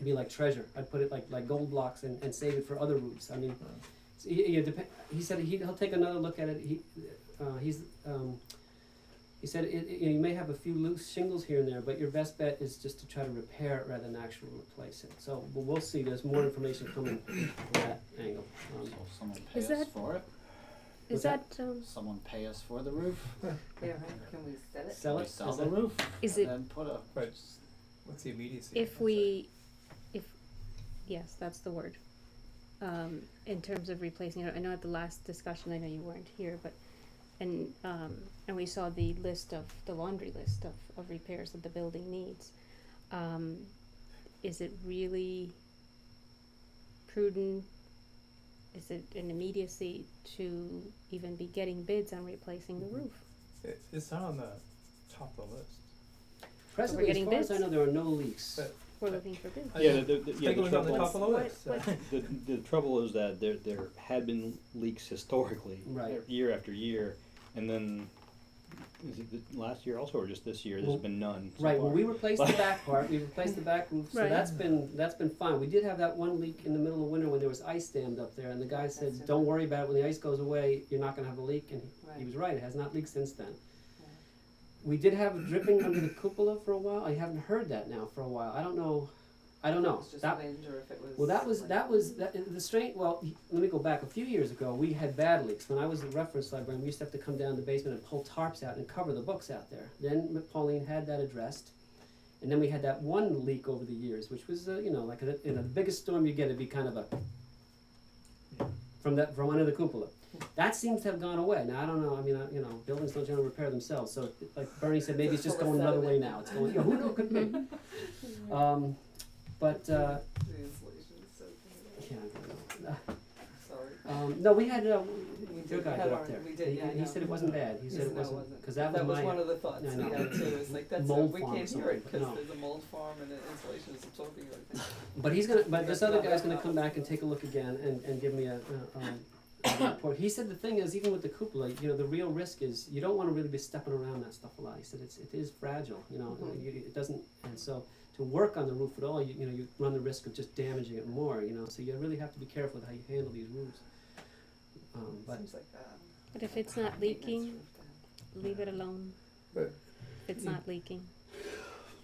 be like treasure. I'd put it like gold blocks and save it for other roofs. I mean, he said he'll take another look at it. He said you may have a few loose shingles here and there, but your best bet is just to try to repair it rather than actually replace it. So we'll see. There's more information coming from that angle. So someone pay Is us that- for it? Is What's that, Someone pay us for the roof? Yeah, right, can we sell it? Sell We it? sell Is the that- roof? Is and it- then put a, Right. What's the immediacy? if we, yes, that's the word. In terms of replacing it, I know at the last discussion, I know you weren't here, but and we saw the laundry list of repairs that the building needs. Is it really prudent? Is it an immediacy to even be getting bids on replacing the roof? It's not on the top of the list. Presently, as getting far as I bids? know, there are no leaks. But We're looking for bids. Yeah, the I think it was on the trouble, top of the What- list. what- the trouble is that there had been leaks historically, Right. year after year, and then, is it the last year also, or just this year, there's Well, been none so Right, well, far. we replaced the back part, we replaced the back roof, so Right. that's been fine. We did have that one leak in the middle of winter when there was ice dammed up there, and the guy said, That's don't worry about it, when the ice goes away, you're not gonna have a leak, and he Right. was right, it has not leaked since then. Right. We did have dripping under the cupola for a while, I haven't heard that now for a while, I don't know. If it was just That- wind or if it was. Well, that was like- the strain. Well, let me go back. A few years ago, we had bad leaks. When I was a reference librarian, we used to have to come down to the basement and pull tarps out and cover the books out there. Then Pauline had that addressed, and then we had that one leak over the years, which was like in the biggest storm you get, it'd be kind of a from under the cupola. That seems to have gone away. Now I don't know. I mean, buildings don't generally repair themselves. So, like Bernie said, maybe it's just Full of going another way sediment. now. It's going. Who knows? Could be. But The insulation is so thin. yeah. I don't know. Sorry. No, we had We your did guy have go up our- there. we did, He- yeah, he no. said it wasn't bad. He said Yes, it no, wasn't wasn't. because that was my one of the thoughts I we know. had too. It's like that's Mold we farm can't hear something, it because no. there's a mold farm and the insulation is absorbing everything. But this other guy's gonna come back and take a look again and give me a report. He said the thing is, even with the cupola, the real risk is you don't want to really be stepping around that stuff a lot. He said it is fragile, Mhm. it doesn't, and so to work on the roof at all, you run the risk of just damaging it more, so you really have to be careful with how you handle these roofs. But Seems like But if it's not leaking, leave it alone. But- If it's not leaking.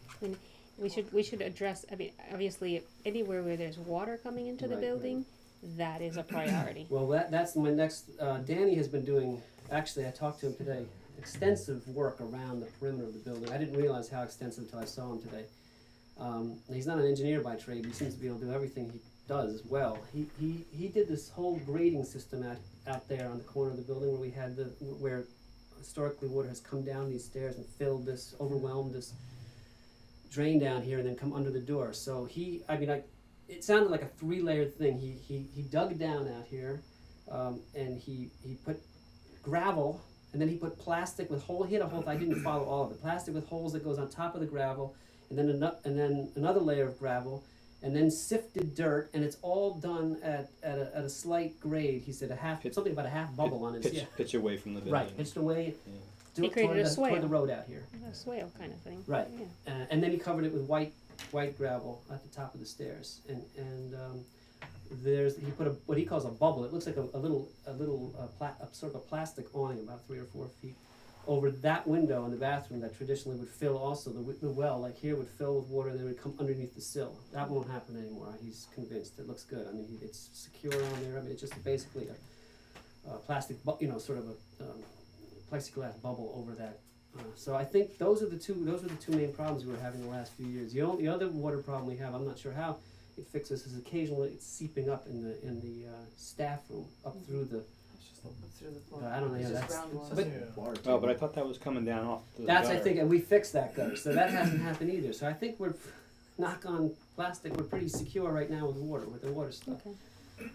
I mean, we should address, I mean, obviously, anywhere where there's water coming into the Right, building, that is a priority. well, that's my next. Danny has been doing. Actually, I talked to him today. Extensive work around the perimeter of the building. I didn't realize how extensive until I saw him today. He's not an engineer by trade. He seems to be able to do everything he does well. He did this whole grading system out there on the corner of the building where we had where historically water has come down these stairs and filled this, overwhelmed this drain down here and then come under the door. So it sounded like a 3-layered thing. He dug down out here, and he put gravel, and then he put plastic with hole. He had a hole. I didn't follow all of it. Plastic with holes that goes on top of the gravel, and then another layer of gravel, and then sifted dirt, and it's all done at a slight grade. He said something about a half bubble on it. Pitch away from the building. Right, pitched away. Yeah. He created a swale. Toward the road out here. A swale kind of thing. Right. Yeah. And then he covered it with white gravel at the top of the stairs, and he put what he calls a bubble. It looks like a little sort of a plastic awning about 3 or 4 feet over that window in the bathroom that traditionally would fill also the well, like here, would fill with water and then it would come underneath the sill. That won't happen anymore. He's convinced. It looks good. I mean, it's secure on there. I mean, it's just basically a plastic, sort of a plexiglass bubble over that. So I think those are the two main problems we were having the last few years. The other water problem we have, I'm not sure how it fixes, is occasionally it's seeping up in the staff room up through the. It's just through the floor. But I don't know, It's yeah, just that's- groundwater. but- Yeah. Oh, but I thought that was coming down off the That's I gutter. think, and we fixed that gutter, so that hasn't happened either. So I think we're, knock on plastic, we're pretty secure right now with the water stuff. Okay.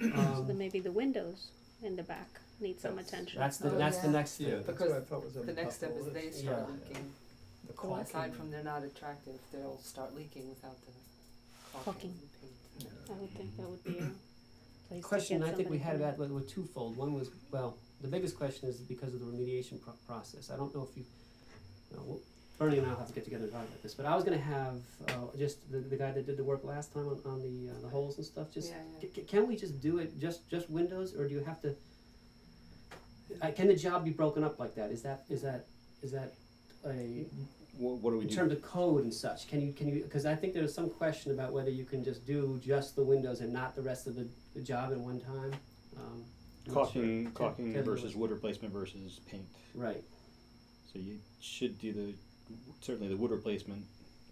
So then Um, maybe the windows in the back need some attention. that's the Oh, next Yeah, thing. that's Because what I thought was on The the next top step of is the they list. start Yeah. leaking. The Aside caulking. from they're not attractive, they'll start leaking without the caulking. Caulking. and paint. I would think that would be a place to Question get I think we somebody had to- about was twofold. One was, well, the biggest question is because of the remediation process. I don't know if Bernie and I will have to get together and talk about this, but I was gonna have just the guy that did the work last time on the holes and stuff. Just Yeah. can we just do it just windows, or do you have to? Can the job be broken up like that? Is that a What do we in do? terms of code and such? Can you? Because I think there's some question about whether you can just do just the windows and not the rest of the job at one time. I'm not sure. Caulking Ted versus Lewis. wood replacement versus paint. Right. So you should do certainly the wood replacement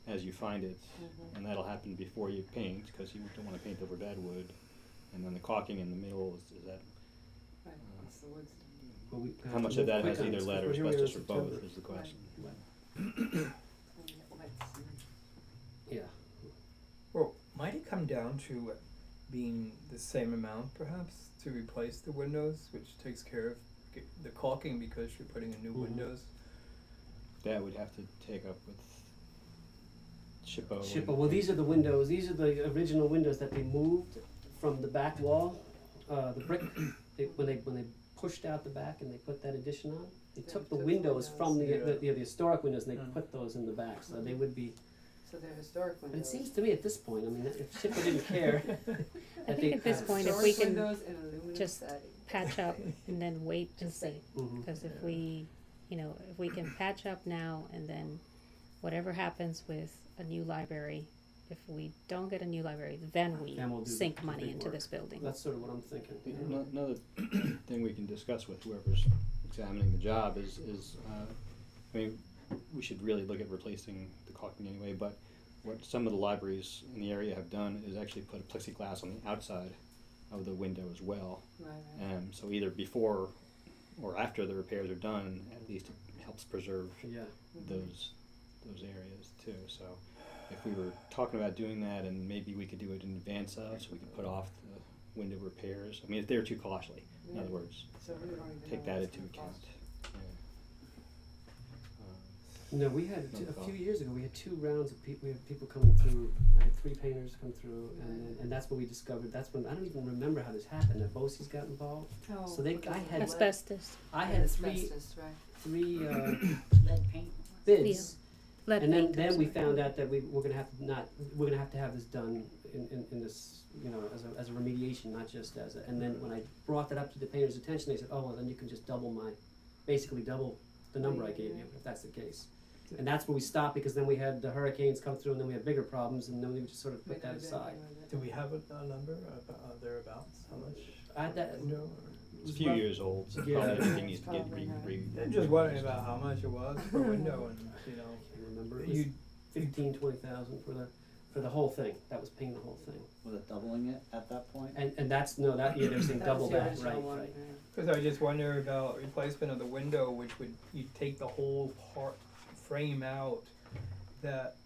as you find it, Mhm. and that'll happen before you paint, because you don't want to paint over bad wood. And then the caulking in the middle is that Right, it's the woods. Well, we How much of that has quick on either this, lead or because here we are in asbestos or both September. is the question. Yeah. Well, might it come down to being the same amount perhaps to replace the windows, which takes care of the caulking because you're putting in new Mhm. windows? That would have to take up with SHPO. Shippo, well, these are the windows, these are the original windows that they moved from the back wall, the brick, when they pushed out the back and they put that addition on, they They took the took the windows from the, windows. the historic windows and they Mm. put those in the back, so they would be, So they're historic but windows. it seems to me at this point, I mean, if Shippo didn't care, I think at this point, if we Historic can windows in aluminum just siding. patch up and then wait and Just see. say. Mhm. Because if we, you know, if we can patch up now and then whatever happens with a new library, if we don't get a new library, then we Then we'll do sink the money big into work. this building. That's sort of what I'm thinking. Another thing we can discuss with whoever's examining the job is I mean, we should really look at replacing the caulking anyway, but what some of the libraries in the area have done is actually put a plexiglass on the outside of the window as well. Right. So either before or after the repairs are done, at least it helps preserve Yeah. those areas too. So if we were talking about doing that, and maybe we could do it in advance of, so we could put off the window repairs. I mean, if they're too costly, in other Yeah. words, So we don't even take know that what it's into gonna account. cost. Yeah. No, we had, No a thought. few years ago, we had 2 rounds of people, we had people coming through, I had 3 painters come through, and that's when we discovered, that's when, I don't even remember how this happened, that BOCES got involved. Oh, So they- because I of had- lead. Asbestos, I had 3 Asbestos, right. Lead paint. bids, lead and then, paint, then I'm we sorry. found out that we're gonna have to we're gonna have to have this done in this, you know, as a remediation, not just as a, and then when I brought that up to the painter's attention, they said, oh, well, then you can just basically double the number I gave you, if that's the case. And that's where we stopped, because then we had the hurricanes come through, and then we had bigger problems, and then we just sort of We put that could've been aside. here with it. Do we have a number thereabouts? How much? I had that, Window? It's a few years old, so Yeah. probably everything needs to get Probably not. I'm just wondering about how much it was per window, and you know, I can't remember, it was you 15,000-20,000 for the whole thing, that was paying the whole thing. Was it doubling it at that point? And that's, no, that, yeah, they're saying That double was the that, original right, one, right. yeah. Because I just wonder about replacement of the window, which would, you take the whole frame out, that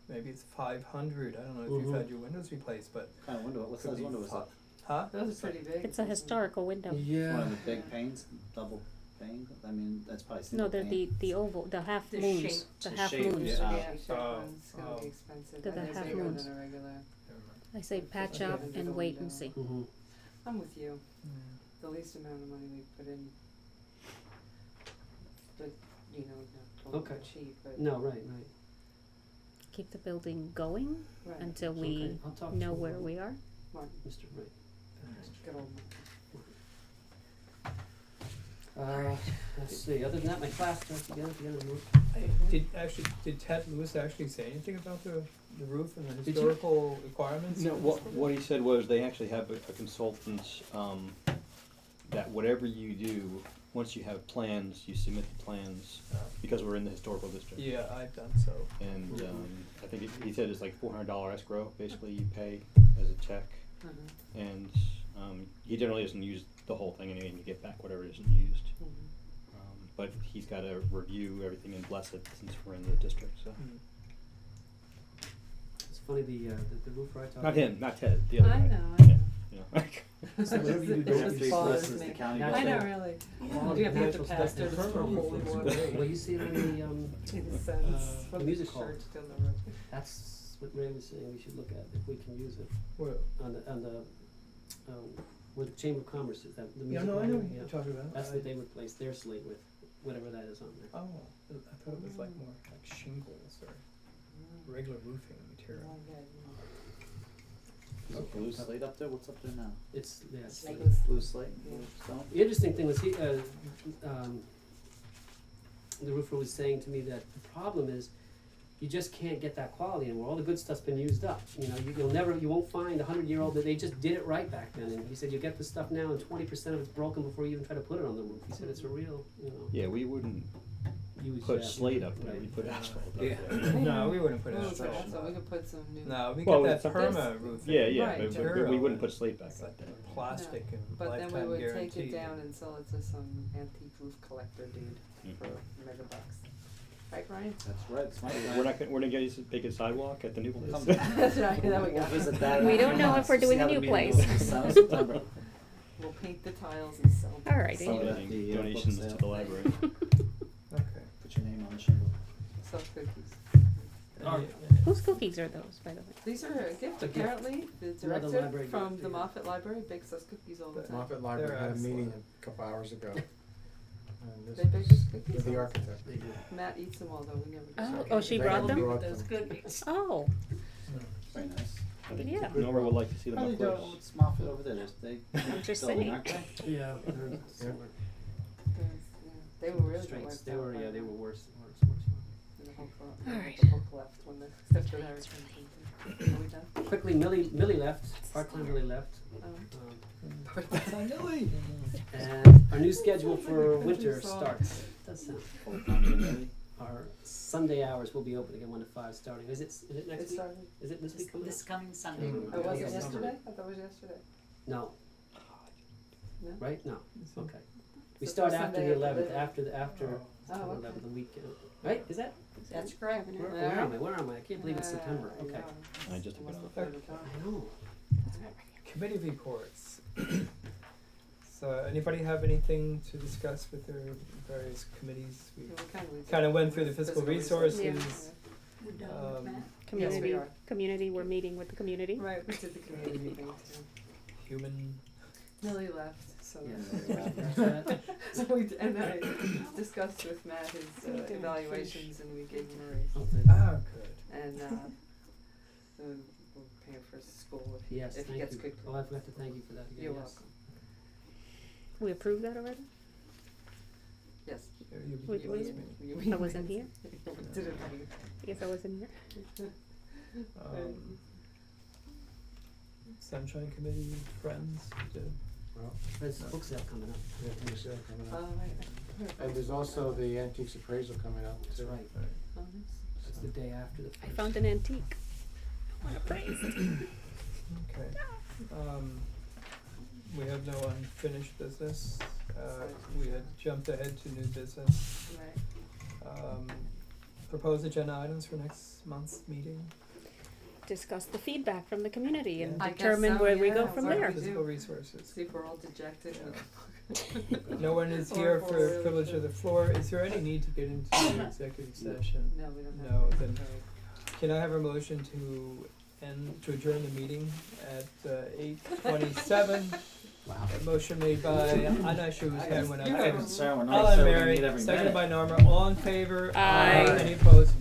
maybe it's 500, I don't know if you've Mhm. had your windows replaced, but, What kind of window, what Could size be window was fi- it? huh? Those are pretty big. It's a historical window. One Yeah. of the big panes, double pane, I mean, that's probably No, single they're pane. the oval, the half The moons, shape. the The half shape, moons. yeah. Yeah, shape Oh, one's gonna oh. be expensive, They're and the they're half bigger moons. than a regular. Never mind. I say patch Yeah. up and wait and see. Mm-hmm. I'm with you, the least amount of money we put in, but, you know, not going Okay. cheap, but, No, right, right. Keep the building going right, until Okay, we I'll talk know to, where we are. Martin, Mr. Right. good old Let's see, other than that, my class starts again at the end of the month. Did Ted Lewis actually say anything about the roof and the Did you? historical requirements? No, what he said was they actually have a consultant, that whatever you do, once you have plans, you submit the plans, because we're in the historical district. Yeah, I've done so. And, I think he said it's like $400 escrow, basically you pay as a check, and, he generally doesn't use the whole thing anyway, and you get back whatever isn't used. But he's gotta review everything and bless it since we're in the district, so. Mm. It's funny, the roofer I talked to. Not him, not Ted, the other guy. I know, You know. So whatever you do, Don't don't have use to be bothers blessed as me. the county That's I know, does. really. Well, Do you have to natural pass stuff. through the store holy water? Well, you see it on the, The sense from the music hall. church down the road. that's what Ray was saying we should look at, if we can use it, Well, on the, where the Chamber of Commerce is, that, the yeah, music no, hall, I know what yeah. you're talking about. That's what they replaced their slate with, whatever that is on there. Oh, I thought it was like more like shingles or regular roofing material. Oh, yeah, Is it blue slate up there? What's up there now? It's, yeah, it's Slate. slate. Blue slate, Yeah. blue stone? The interesting thing was the roofer was saying to me that the problem is you just can't get that quality anymore. All the good stuff's been used up. You know, you won't find a 100-year-old that they just did it right back then. And he said you get the stuff now and 20% of it's broken before you even try to put it on the roof. He said it's a real, you know, Yeah, we wouldn't use put that. slate up there, Right. we put asphalt up Yeah. there. No, we wouldn't put it Well, in it's asphalt. also, we could put some new. No, we Well, get it's that something- perma roofing. Yeah, yeah, Right, but we material. wouldn't put slate back It's up like there. plastic and But then lifetime we guarantee. would take it down and sell it to some antique roof collector dude for mega bucks. Right, Ryan? That's right, it's my We're not gonna make a sidewalk at the new place. That's right, there we We'll go. visit that We in don't know if months we're to see doing how a the new meeting place. goes. September. We'll paint the tiles and sell them. Alrighty. Some of that, Donating the, book donations sale. to the library. Okay. Put your name on the shingle. Sell cookies. Any- Whose cookies are those, by the way? These are a gift, A gift. apparently, the Another director library from gift, the yeah. Moffett Library bakes us cookies all the But time. Moffett Library They're had a meeting excellent. a couple hours ago. And this They bake was us cookies with the all- architect. They do. Matt eats them, although we never Oh, decide. oh, she They brought them? brought Those them. cookies. Oh, Very nice. I think Yeah. Nora would like to see them How up they do close. what's Moffett over there? They I'm just building, saying. aren't they? Yeah, they're similar. They were really Strengths, the they were, worst yeah, out they by were now. worse. And the hook, Alright. the hook left when the after Larry came in. Are we done? Quickly, Millie left, part-time Millie left. Oh. And our new schedule for winter Song. starts. Does sound. Full-time committee. Our Sunday hours will be open again 1 to 5 starting. Is it It next week? started, Is it this week coming This up? coming Sunday. Mm. oh, was it Yes. yesterday? I thought it was yesterday. No, No? right? No, So- okay. We So start first after Sunday the after 11th, the- after Oh, the okay. 11th, the weekend. Right, is that? That's correct. Where am I? Where am I? I can't believe it's September. Yeah, I Okay. know. I just Almost about- the third of time. I know. Committee reports. So anybody have anything to discuss with their various committees? We Yeah, we kind of went through the fiscal resources. We're done Um, with that. community, are. community, we're meeting with the community. Right, we did the community meeting too. Human. Millie left, so. Yes. So and I discussed with Matt his evaluations and we gave him a raise. Okay. Ah, good. And, we'll pay for school Yes, if he thank gets you. good. Oh, I forgot to thank you for that again. You're yes. welcome. We approved that already? Yes. Wait, You- wait. you- I wasn't here? We did it for you. I guess I wasn't here. Sunshine Committee, Friends, we did. There's a book sale coming up. Yeah, there's that coming Oh, up. right. And there's also the antiques appraisal coming up That's too. right. Oh, nice. That's the day after the I first. found an antique. I want a praise. Okay. We have no unfinished business. We had jumped ahead to new business. Right. Proposed agenda items for next month's meeting. Discuss the feedback from the community and I guess determine so, where we go yeah. from What do there. we do? Physical resources. See if we're all dejected with. No one is Or here for for really privilege good. of the floor. Is there any need to get into executive session? No, we don't have. No, to. then can I have a motion to adjourn the meeting at 8:27? Wow. A motion made by, I'm not sure whose hand went up. I have a concern. We're not Ellen saying we Mary, meet every seconded minute. by Norma. All in favor? Aye. Any opposed?